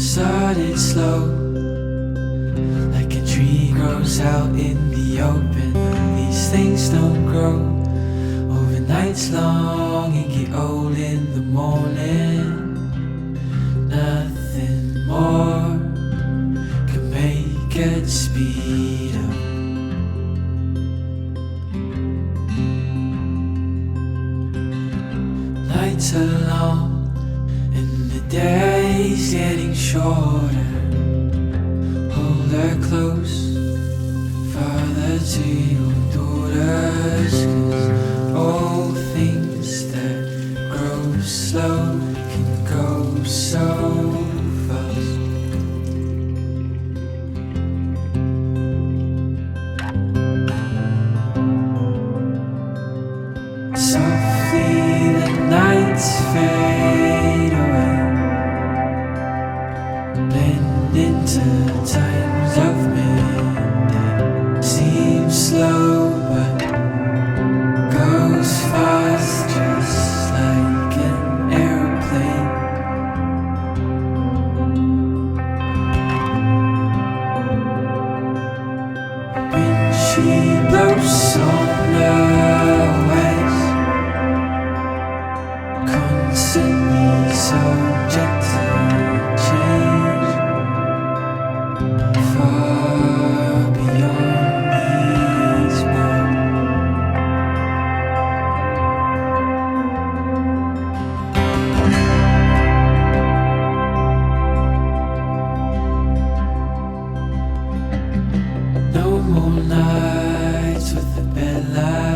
started slow, like a tree grows out in the open. These things don't grow over nights long and get old in the morning. Nothing more can make it speed up. Nights are long and the day's getting shorter. Hold her close, father to your daughters, 'cause all things that grow slow can go so fast. Softly the nights fade away, blend into times of midday. Seems slow but goes fast, just like an airplane. When she blows on the waves, constantly subject to change, far beyond these walls. No more nights with the bed light.